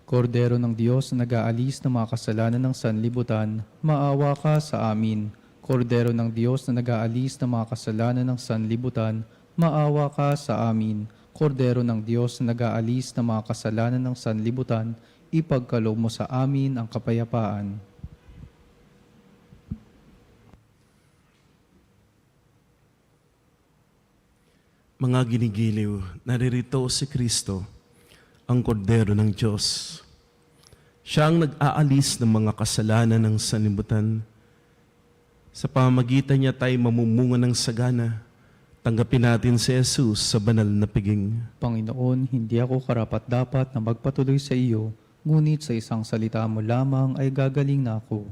Kordero ng Diyos na nag-aalis ng mga kasalanan ng sanlibutan, maawa ka sa amin. Kordero ng Diyos na nag-aalis ng mga kasalanan ng sanlibutan, maawa ka sa amin. Kordero ng Diyos na nag-aalis ng mga kasalanan ng sanlibutan, ipagkaloob mo sa amin ang kapayapaan. Mga ginigiliw, naririto si Kristo, ang kordero ng Diyos. Siya ang nag-aalis ng mga kasalanan ng sanlibutan. Sa pamamagitan niya tayo mamumunga ng sagana. Tanggapin natin si Jesus sa banal na piging. Panginoon, hindi ako karapat-dapat na magpatuloy sa iyo, ngunit sa isang salita mo lamang ay gagaling na ako.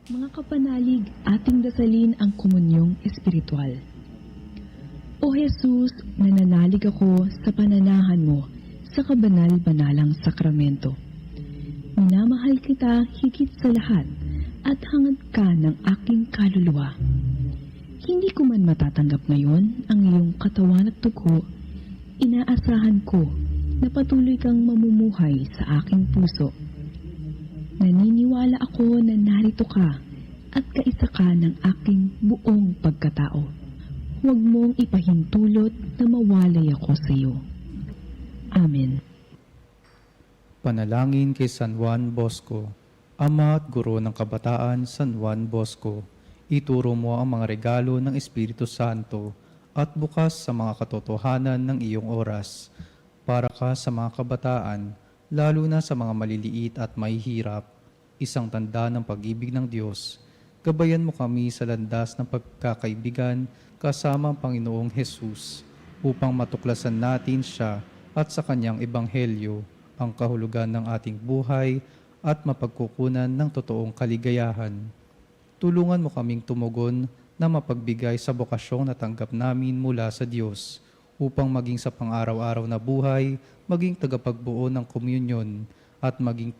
Mga kapanalig, ating dasalin ang komunyong espiritual. O Jesus, nananalig ako sa pananahan mo sa kabanal-banalang sakramento. Minamahal kita higit sa lahat at hangad ka ng aking kaluluwa. Hindi ko man matatanggap ngayon ang iyong katawan at dugo, inaasahan ko na patuloy kang mamumuhay sa aking puso. Naniniwala ako na narito ka at kaisa ka ng aking buong pagkatao. Huwag mong ipahintulot na mawalay ako sa iyo. Amen. Panalangin kay San Juan Bosco. Ama at Guro ng Kabataan, San Juan Bosco, ituro mo ang mga regalo ng Espiritu Santo at bukas sa mga katotohanan ng iyong oras para ka sa mga kabataan, lalo na sa mga maliliit at mahihirap, isang tanda ng pag-ibig ng Diyos. Gabayan mo kami sa landas ng pagkakaibigan kasama ang Panginoong Hesus upang matuklasan natin siya at sa kanyang ebanghelyo ang kahulugan ng ating buhay at mapagkukunan ng totoong kaligayahan. Tulungan mo kaming tumugon na mapagbigay sa bokasyong natanggap namin mula sa Diyos upang maging sa pang-araw-araw na buhay, maging tagapagbuo ng komunyon at maging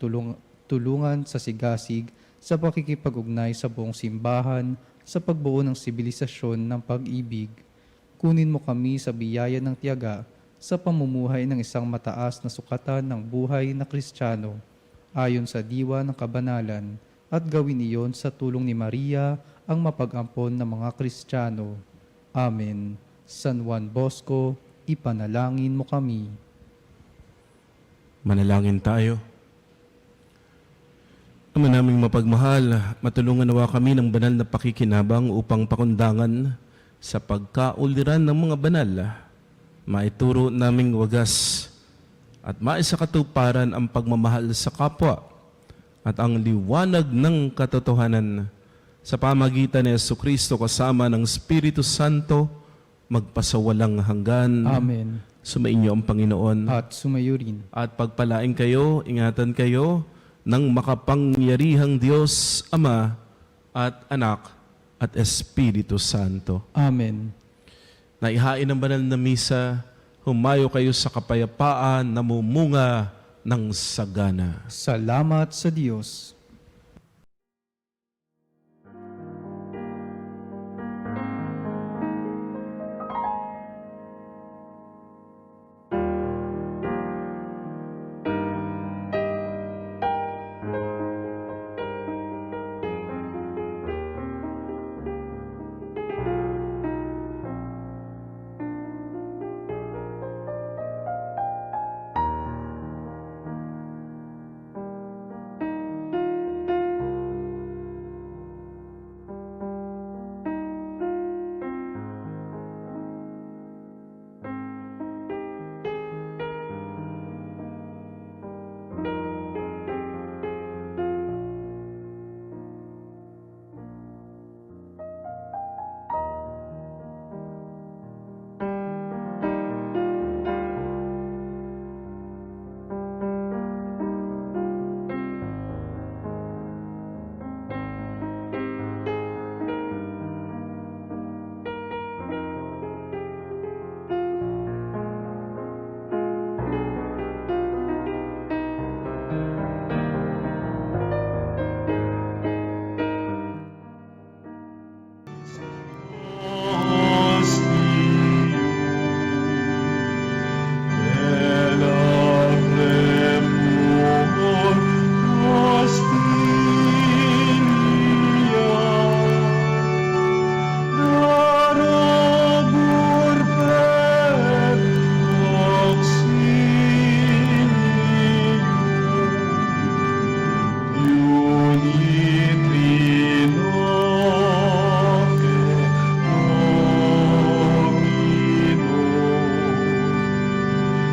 tulungan sa sigasig sa pakikipag-ugnay sa buong simbahan sa pagbuo ng sibilisasyon ng pag-ibig. Kunin mo kami sa biyaya ng tiyaga sa pamumuhay ng isang mataas na sukatan ng buhay na Kristiyano ayon sa diwa ng kabanalan at gawin iyon sa tulong ni Maria ang mapag-ampon ng mga Kristiyano. Amen. San Juan Bosco, ipanalangin mo kami. Manalangin tayo. Ama naming mapagmahal, matulungan nawa kami ng banal na pakikinabang upang pakundangan sa pagkauliran ng mga banal, maituro naming wagas at maisakatuparan ang pagmamahal sa kapwa at ang liwanag ng katotohanan sa pamagitan ni Jesucristo kasama ng Espiritu Santo magpasawalang hanggan. Amen. Sumainyo ang Panginoon. At sumayo rin. At pagpalain kayo, ingatan kayo ng makapangyarihang Diyos, Ama at Anak at Espiritu Santo. Amen. Naihain ang banal na misa, humayo kayo sa kapayapaan, namumunga ng sagana. Salamat sa Diyos.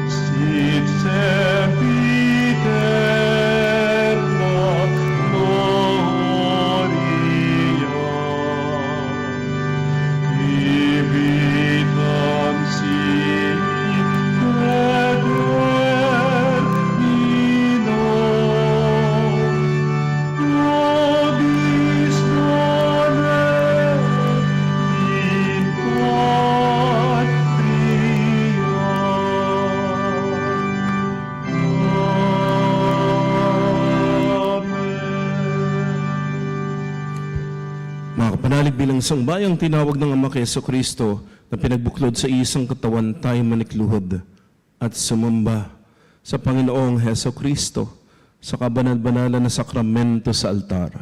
Sit sempiterna gloria, vivitam sin eterno, nobis donet in Mga kapanalig, bilang isang bayang tinawag ng Ama kay Jesucristo na pinagbuklod sa isang katawan, tayo manikluhod at sumamba sa Panginoong Jesucristo sa kabanal-banalan na sakramento sa altar.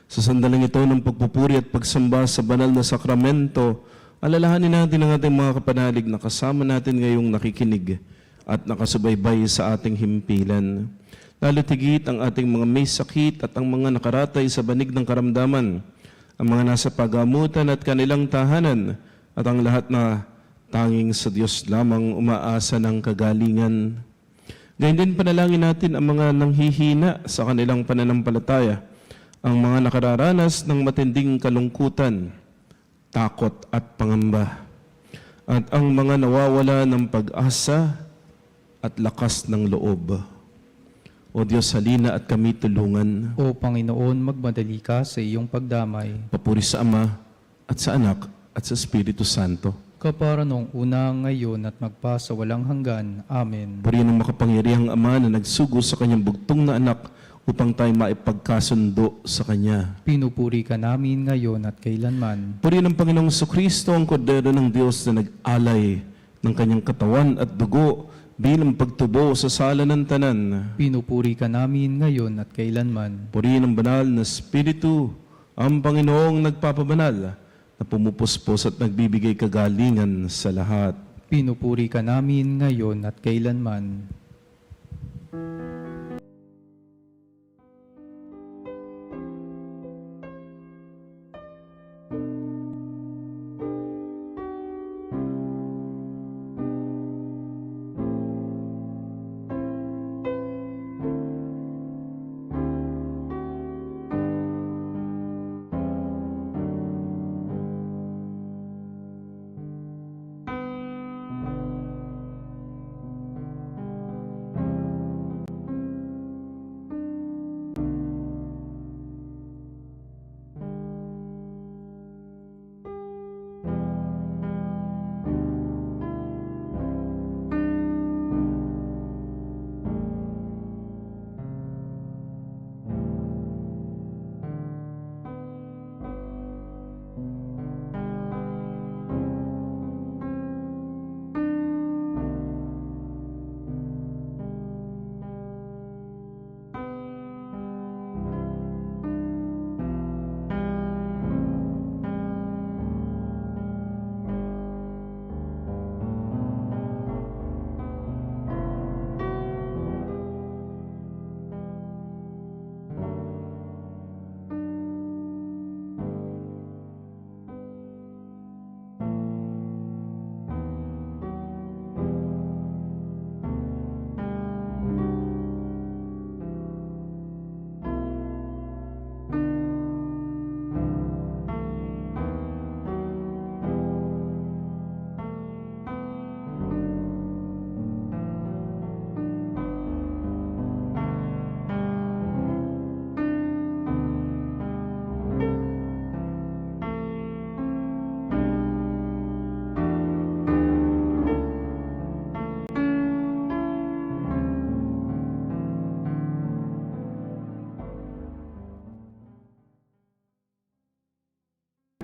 Sa sandaling ito ng pagpupuri at pagsamba sa banal na sakramento, alalahanin natin ang ating mga kapanalig na kasama natin ngayong nakikinig at nakasubaybay sa ating himpilan. Lalo tigit ang ating mga may sakit at ang mga nakaratay sa banig ng karamdaman, ang mga nasa pagamutan at kanilang tahanan, at ang lahat na tanging sa Diyos lamang umaasa ng kagalingan. Gayun din panalangin natin ang mga nanghihina sa kanilang pananampalataya, ang mga nakararanas ng matinding kalungkutan, takot at pangamba, at ang mga nawawala ng pag-asa at lakas ng loob. O Diyos, halina at kami tulungan. O Panginoon, magmadali ka sa iyong pagdamay. Papuri sa Ama at sa Anak at sa Espiritu Santo. Kapara noong una, ngayon at magpa sa walang hanggan. Amen. Purihin ang makapangyarihang Ama na nagsugo sa kanyang bugtong na anak upang tayo maipagkasundo sa Kanya. Pinupuri ka namin ngayon at kailanman. Purihin ang Panginoong Jesucristo, ang Kordero ng Diyos na nag-alay ng kanyang katawan at dugo bilang pagtubo sa sala ng tanan. Pinupuri ka namin ngayon at kailanman. Purihin ang banal na Espiritu, ang Panginoong nagpapabanal, na pumupuspos at nagbibigay kagalingan sa lahat. Pinupuri ka namin ngayon at kailanman.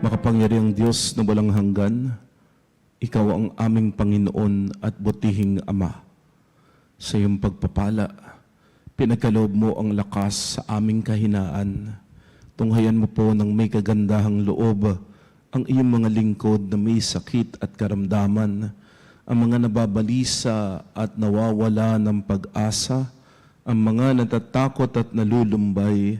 Makapangyarihang Diyos na walang hanggan, Ikaw ang aming Panginoon at butihing Ama. Sa iyong pagpapala, pinagkaloob mo ang lakas sa aming kahinaan. Tunghayan mo po ng may kagandahang loob ang iyong mga lingkod na may sakit at karamdaman, ang mga nababalisa at nawawala ng pag-asa, ang mga natatakot at nalulumbay,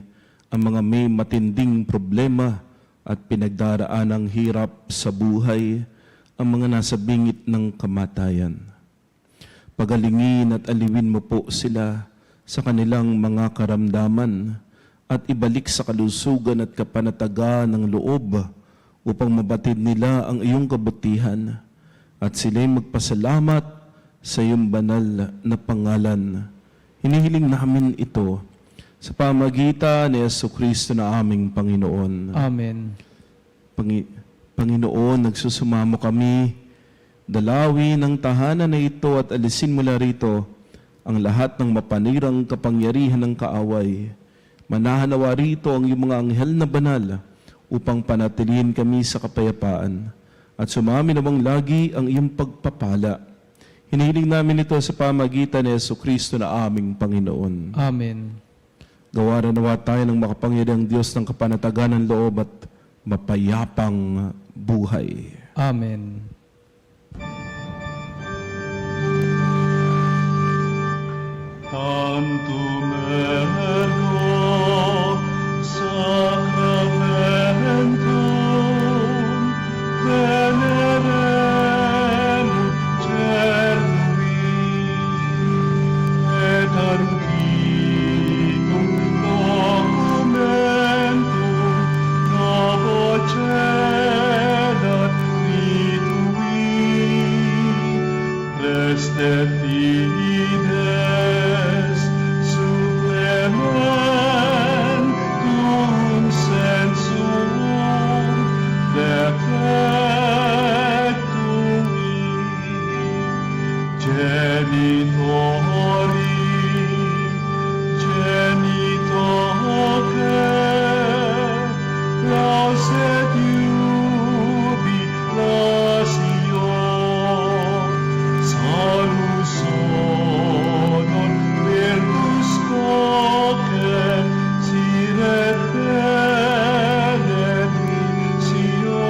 ang mga may matinding problema at pinagdaraan ng hirap sa buhay, ang mga nasa bingit ng kamatayan. Pagalingin at aliwin mo po sila sa kanilang mga karamdaman at ibalik sa kalusugan at kapanatagan ng loob upang mabatid nila ang iyong kabutihan at sila'y magpasalamat sa iyong banal na pangalan. Hinihiling namin ito sa pamagitan ni Jesucristo na aming Panginoon. Amen. Panginoon, nagsusumamo kami, dalawin ang tahanan na ito at alisin mula rito ang lahat ng mapanirang kapangyarihan ng kaaway. Manahanawa rito ang iyong mga anghel na banal upang panatilihin kami sa kapayapaan at sumami namang lagi ang iyong pagpapala. Hinihiling namin ito sa pamagitan ni Jesucristo na aming Panginoon. Amen. Gawaran nawa tayo ng makapangyarihang Diyos ng kapanatagan ng loob at mapayapang buhay. Amen. Tantum ergo sacramentum venerem cernui et antiquum documentum novo celat vitui restet fides supplementum sensum defectumi genitori genitoque lauset jubilatio salus honor virtus coque sine benedictio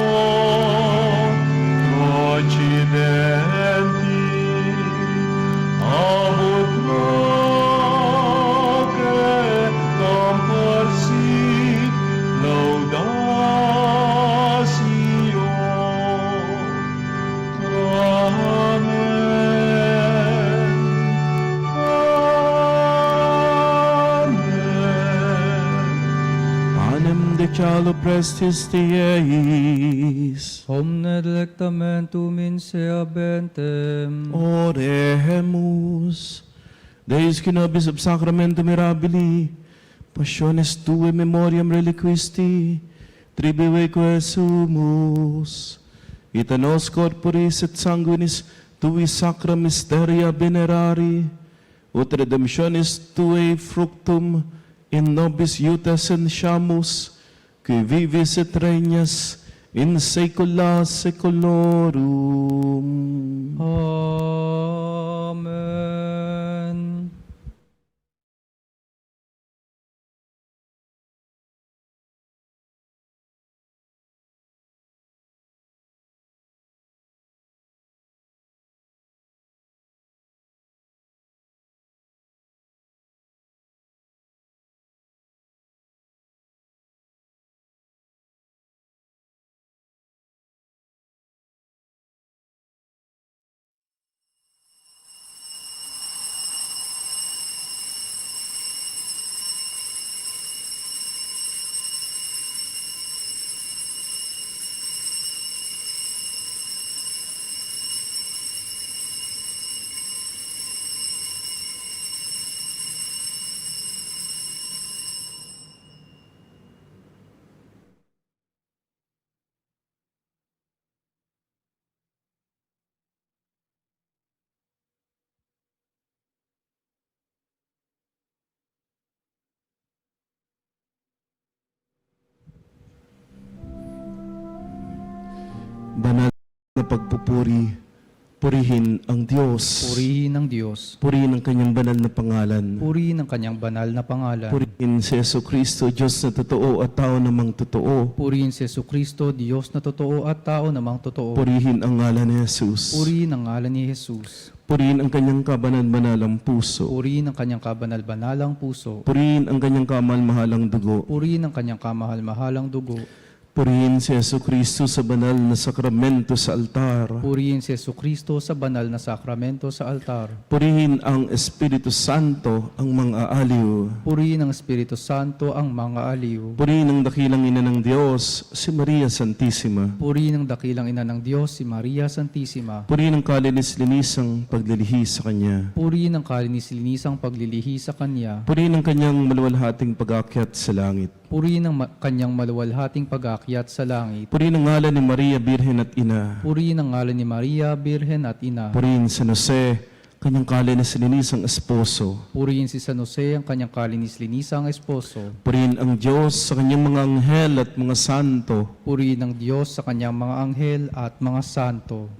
occidenti abut loque comparsit laudatio. Amen. Panem decalo prestis Dieis. Omne delectamentum in sea bentem. Oremus. Deus qui nobis ob sacramento mirabili, passiones tue memoriam reliquisti, tribueque sumus, et nos corporis et sanguinis tui sacra mysteria venerari, ut redemptionis tui fructum in nobis iuta sentiamus, qui vivis et regnas in saecula saeculorum. Amen. na pagpupuri. Purihin ang Diyos. Purihin ang Diyos. Purihin ang kanyang banal na pangalan. Purihin ang kanyang banal na pangalan. Purihin si Jesucristo, Diyos na totoo at tao namang totoo. Purihin si Jesucristo, Diyos na totoo at tao namang totoo. Purihin ang ngalan ni Jesus. Purihin ang ngalan ni Jesus. Purihin ang kanyang kabanal-banalang puso. Purihin ang kanyang kabanal-banalang puso. Purihin ang kanyang kamahal-mahalang dugo. Purihin ang kanyang kamahal-mahalang dugo. Purihin si Jesucristo sa banal na sakramento sa altar. Purihin si Jesucristo sa banal na sakramento sa altar. Purihin ang Espiritu Santo ang mga aliw. Purihin ang Espiritu Santo ang mga aliw. Purihin ang dakilang ina ng Diyos, si Maria Santissima. Purihin ang dakilang ina ng Diyos, si Maria Santissima. Purihin ang kalinis-linisang paglilihi sa Kanya. Purihin ang kalinis-linisang paglilihi sa Kanya. Purihin ang kanyang maluwalhating pag-akyat sa langit. Purihin ang kanyang maluwalhating pag-akyat sa langit. Purihin ang ngalan ni Maria, Birhen at Ina. Purihin ang ngalan ni Maria, Birhen at Ina. Purihin San Jose, kanyang kalinis-linisang esposo. Purihin si San Jose, ang kanyang kalinis-linisang esposo. Purihin ang Diyos sa kanyang mga anghel at mga santo. Purihin ang Diyos sa kanyang mga anghel at mga santo.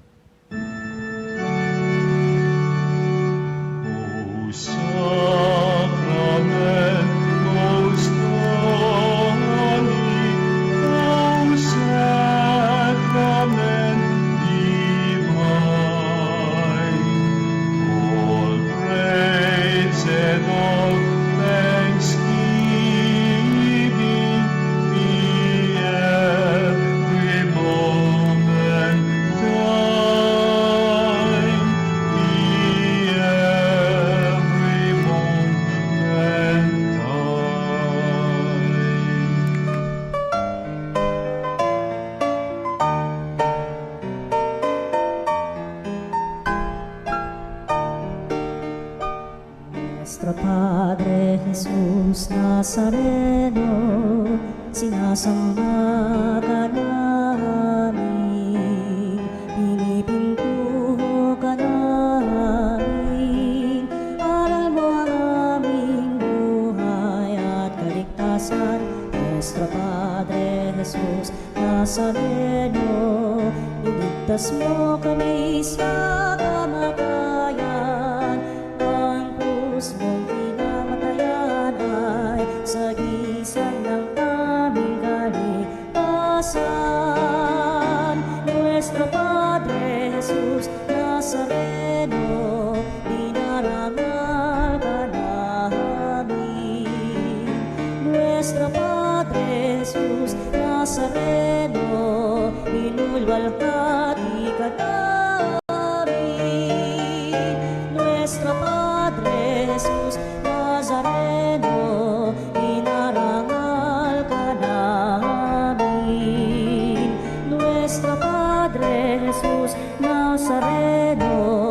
O Sacramentus Domini, O Sacrament divine, all praise and all thanksgiving be every moment thine, be every moment thine. Nuestro Padre Jesús Nazareno, sinasamba ka namin, pinipintuho ka namin, aral mo ang aming buhay at kaligtasan. Nuestro Padre Jesús Nazareno, iligtas mo kami sa kamatayan. Ang krus mong pinamatayan ay sagisag ng aming kaligtasan. Nuestro Padre Jesus Nazareno, dinarangal ka namin. Nuestro Padre Jesus Nazareno, inulwalhati ka namin. Nuestro Padre Jesus Nazareno, inarangal ka namin. Nuestro Padre Jesus Nazareno,